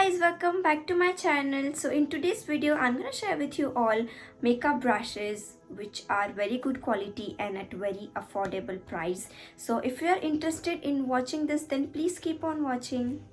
guys, welcome back to my channel. So in today's video I'm gonna share with you all makeup brushes which are very good quality and at very affordable price. So if you are interested in watching this, then please keep on watching.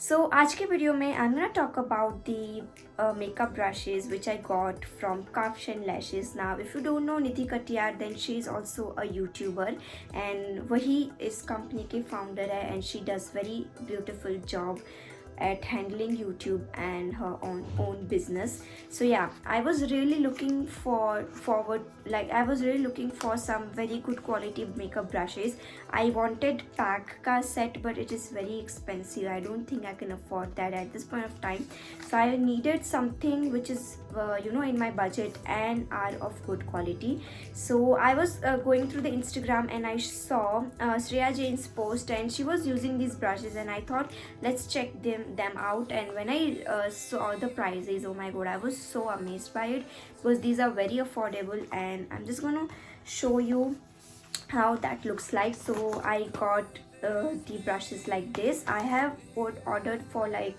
So आज के video में I'm gonna talk about the makeup brushes which I got from Kafshan Lashes. Now if you don't know Nidhi Katiyar, then she is also a YouTuber and वही इस company की founder है and she does very beautiful job at handling YouTube and her own business. So yeah, I was really looking forward, like I was really looking for some very good quality makeup brushes. I wanted pack ka set, but it is very expensive. I don't think I can afford that at this point of time. So I needed something which is in my budget and are of good quality. So I was going through the Instagram and I saw Shreya Jain's post and she was using these brushes and I thought let's check them out. And when I saw the prices, oh my god, I was so amazed by it because these are very affordable. And I'm just gonna show you how that looks like. So I got the brushes like this. I have ordered for like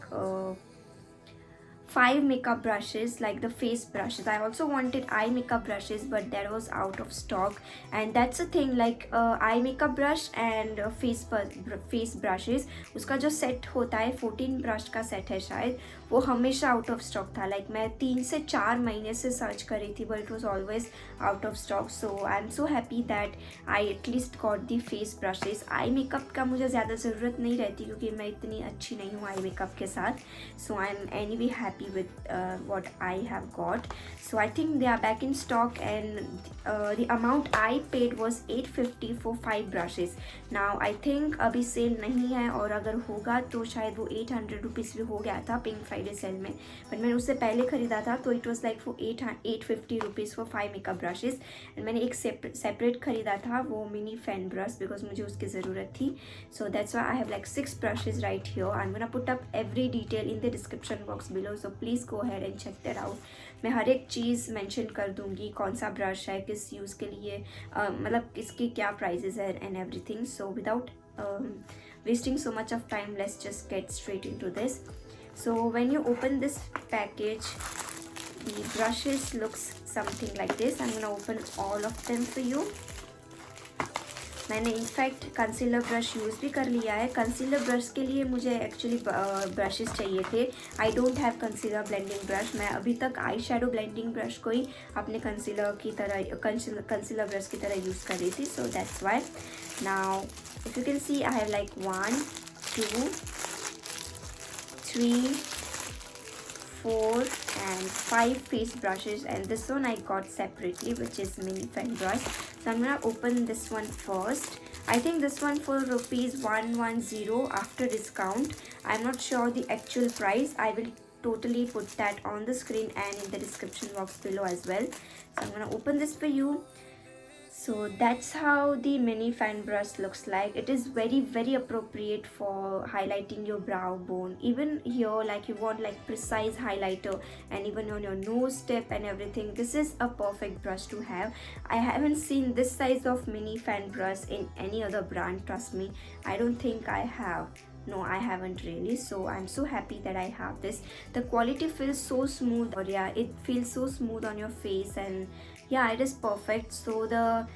5 makeup brushes, like the face brushes. I also wanted eye makeup brushes, but that was out of stock. And that's the thing, like eye makeup brush and face brushes, उसका जो set होता है 14 brush का set है शायद, वो हमेशा out of stock था. लाइक मैं 3 से 4 महीने से सर्च कर रही थी, but it was always out of stock. So I am so happy that I at least got the face brushes. Eye makeup का मुझे ज़्यादा ज़रूरत नहीं रहती क्योंकि मैं इतनी अच्छी नहीं हूँ आई मेकअप के साथ. So I am anyway happy with what I have got. So I think they are back in stock and the amount I paid was 850 for 5 brushes. Now I think अभी cell नहीं है और अगर होगा तो शायद वो 800 rupees भी हो गया था पिंक फ्राइडे सेल में, बट मैंने उससे पहले ख़रीदा था तो it was like for 850 rupees for 5 makeup brushes. And मैंने एक सेपरेट ख़रीदा था वो मिनी फैन ब्रश बिकॉज मुझे उसकी ज़रूरत थी. So that's why I have like 6 brushes right here. I'm gonna put up every detail in the description box below, so please go ahead and check that out. मैं हर एक चीज़ mention कर दूँगी, कौन सा ब्रश है, किस यूज़ के लिए, मतलब इसकी क्या प्राइजेस है and everything. So without wasting so much of time, let's just get straight into this. So when you open this package, the brushes looks something like this. I'm gonna open all of them for you. मैंने in fact concealer brush use भी कर लिया है. Concealer brush के लिए मुझे actually brushes चाहिए थे. I don't have concealer blending brush. मैं अभी तक आई शेडो ब्लेंडिंग ब्रश को ही अपने कंसीलर कंसीलर ब्रश की तरह यूज़ कर रही थी. So that's why. Now if you can see I have like 1 2 3 4 and 5 face brushes, and this one I got separately, which is mini fan brush. So I'm gonna open this one first. I think this one for rupees 110 after discount. I'm not sure the actual price. I will totally put that on the screen and in the description box below as well. So I'm gonna open this for you. So that's how the mini fan brush looks like. It is very appropriate for highlighting your brow bone. Even here, like you want like precise highlighter and even on your nose tip and everything, this is a perfect brush to have. I haven't seen this size of mini fan brush in any other brand, trust me. I don't think I have. No, I haven't really. So I'm so happy that I have this. The quality feels so smooth, or yeah, it feels so smooth on your face, and yeah, it is perfect. So the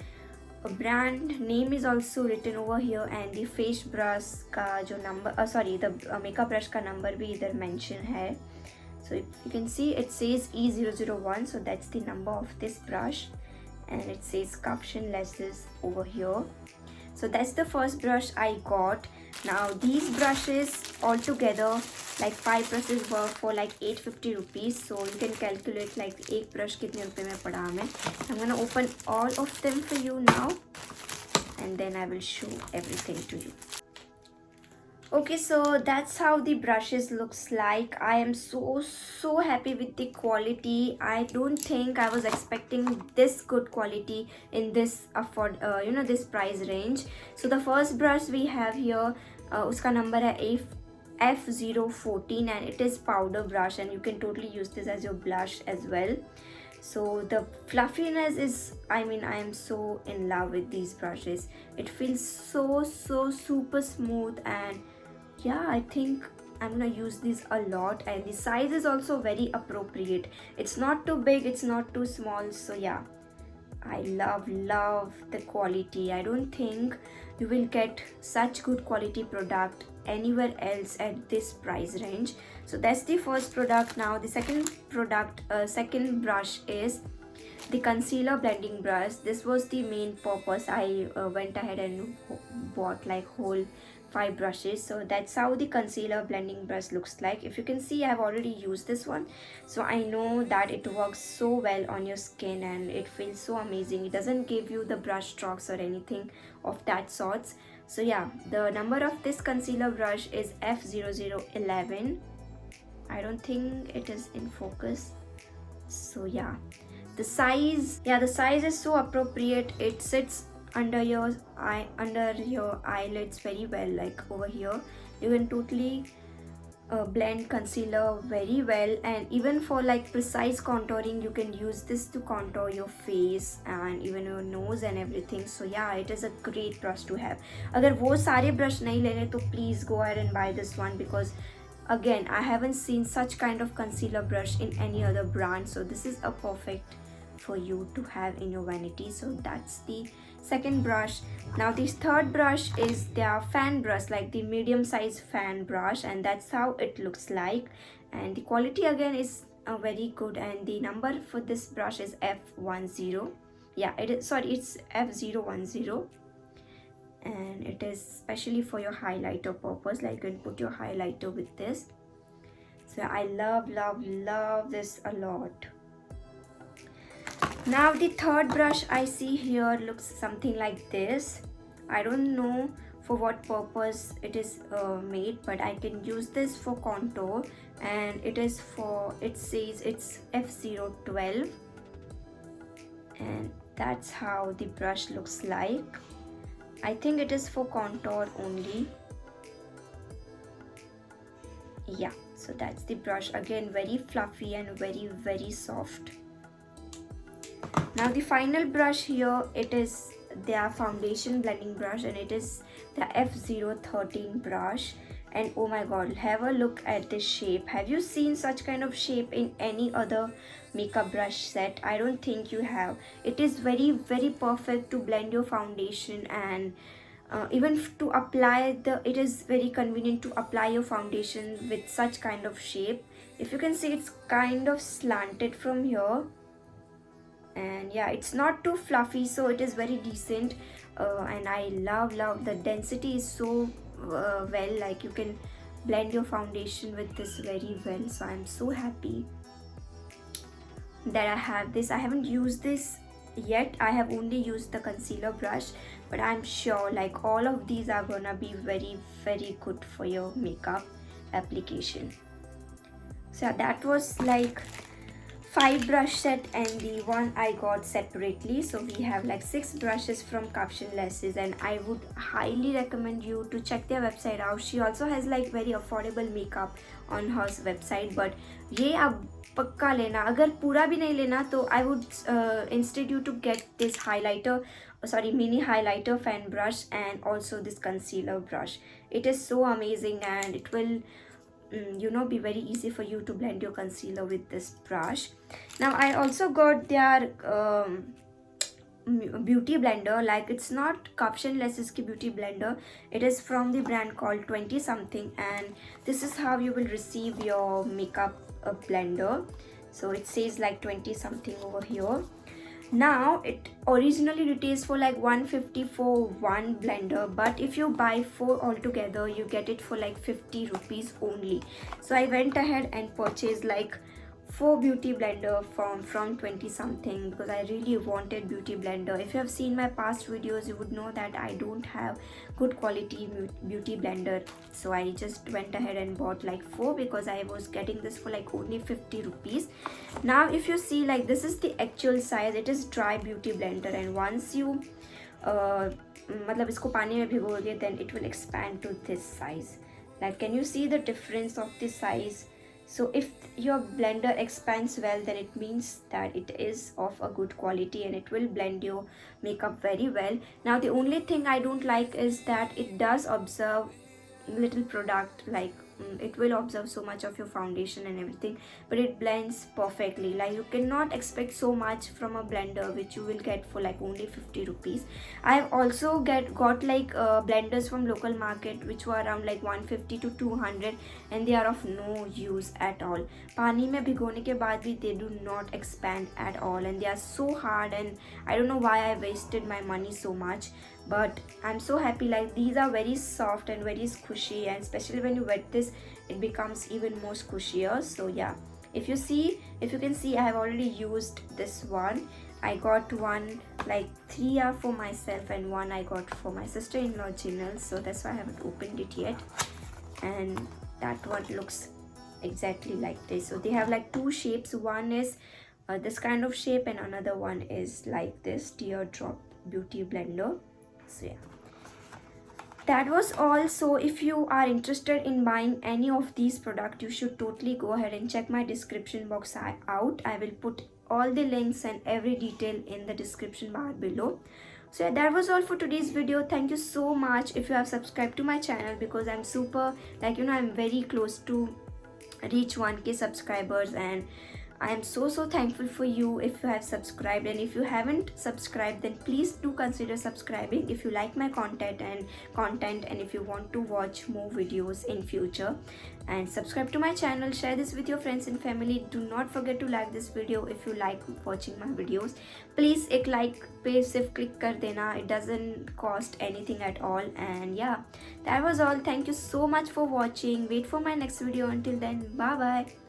brand name is also written over here, and the face brush का जो number, sorry, the makeup brush का number भी इधर mention है. So if you can see, it says E001, so that's the number of this brush, and it says Kafshan Lashes over here. So that's the first brush I got. Now these brushes altogether, like 5 brushes were for like 850 rupees. So you can calculate like एक brush कितने रुपए में पड़ा हमें. I'm gonna open all of them for you now, and then I will show everything to you. Okay, so that's how the brushes looks like. I am so happy with the quality. I don't think I was expecting this good quality in this this price range. So the first brush we have here, uska number है F014, and it is powder brush, and you can totally use this as your blush as well. So the fluffiness is, I mean, I am so in love with these brushes. It feels so super smooth, and yeah, I think I'm gonna use this a lot, and the size is also very appropriate. It's not too big, it's not too small. So yeah, I love the quality. I don't think you will get such good quality product anywhere else at this price range. So that's the first product. Now the second product, second brush is the concealer blending brush. This was the main purpose. I went ahead and bought like whole 5 brushes. So that's how the concealer blending brush looks like. If you can see, I've already used this one, so I know that it works so well on your skin and it feels so amazing. It doesn't give you the brush strokes or anything of that sorts. So yeah, the number of this concealer brush is F0011. I don't think it is in focus. So yeah, the size, yeah, the size is so appropriate. It sits under your eye, under your eyelids very well. Like over here, you can totally blend concealer very well, and even for like precise contouring you can use this to contour your face and even your nose and everything. So yeah, it is a great brush to have. Agar wo sare brush nahi lene to please go ahead and buy this one, because again, I haven't seen such kind of concealer brush in any other brand. So this is a perfect for you to have in your vanity. So that's the second brush. Now this third brush is their fan brush, like the medium size fan brush, and that's how it looks like. And the quality again is very good, and the number for this brush is F10. Yeah, it is, sorry, it's F010, and it is specially for your highlighter purpose. Like you can put your highlighter with this. So I love this a lot. Now the third brush I see here looks something like this. I don't know for what purpose it is made, but I can use this for contour, and it is for, it says it's F012, and that's how the brush looks like. I think it is for contour only. Yeah, so that's the brush. Again, very fluffy and very soft. Now the final brush here, it is their foundation blending brush, and it is the F013 brush. And oh my god, have a look at this shape. Have you seen such kind of shape in any other makeup brush set? I don't think you have. It is very perfect to blend your foundation, and even to apply the, it is very convenient to apply your foundation with such kind of shape. If you can see, it's kind of slanted from here, and yeah, it's not too fluffy, so it is very decent. And I love the density is so well, like you can blend your foundation with this very well. So I'm so happy that I have this. I haven't used this yet, I have only used the concealer brush, but I'm sure like all of these are gonna be very good for your makeup application. So yeah, that was like 5 brush set, and the one I got separately. So we have like 6 brushes from Caption Lashes, and I would highly recommend you to check their website out. She also has like very affordable makeup on her website, but ये आप पक्का लेना. अगर पूरा भी नहीं लेना तो I would instead you to get this highlighter, sorry, mini highlighter fan brush, and also this concealer brush. It is so amazing, and it will you know, be very easy for you to blend your concealer with this brush. Now I also got their beauty blender. Like it's not Caption Lashes ki beauty blender, it is from the brand called 20 something, and this is how you will receive your makeup blender. So it says like 20 something over here. Now it originally retails for like 150 for one blender, but if you buy 4 altogether you get it for like 50 rupees only. So I went ahead and purchased like 4 beauty blender from 20 something, because I really wanted beauty blender. If you have seen my past videos, you would know that I don't have good quality beauty blender, so I just went ahead and bought like 4 because I was getting this for like only 50 rupees. Now if you see, like this is the actual size. It is dry beauty blender, and once you मतलब इसको पानी में भिगोगे, then it will expand to this size. Like can you see the difference of the size? So if your blender expands well, then it means that it is of a good quality and it will blend your makeup very well. Now the only thing I don't like is that it does observe little product, like it will absorb so much of your foundation and everything, but it blends perfectly. Like you cannot expect so much from a blender which you will get for like only 50 rupees. I've also got like blenders from local market which were around like 150 to 200, and they are of no use at all. पानी में भिगोने के बाद भी they do not expand at all, and they are so hard, and I don't know why I wasted my money so much. But I'm so happy, like these are very soft and very squishy, and especially when you wet this it becomes even more squishier. So yeah, if you can see, I have already used this one. I got one, like 3 are for myself and one I got for my sister-in-law Jinal, so that's why I haven't opened it yet. And that one looks exactly like this. So they have like two shapes. One is this kind of shape and another one is like this teardrop beauty blender. So yeah, that was all. So if you are interested in buying any of these products, you should totally go ahead and check my description box out. I will put all the links and every detail in the description bar below. So yeah, that was all for today's video. Thank you so much if you have subscribed to my channel, because I'm super, like, you know, I'm very close to reach 1k subscribers, and I am so thankful for you if you have subscribed. And if you haven't subscribed, then please do consider subscribing if you like my content and if you want to watch more videos in future. And subscribe to my channel, share this with your friends and family. Do not forget to like this video if you like watching my videos. Please एक like पे सिर्फ click कर देना, it doesn't cost anything at all. And yeah, that was all. Thank you so much for watching. Wait for my next video. Until then, bye bye.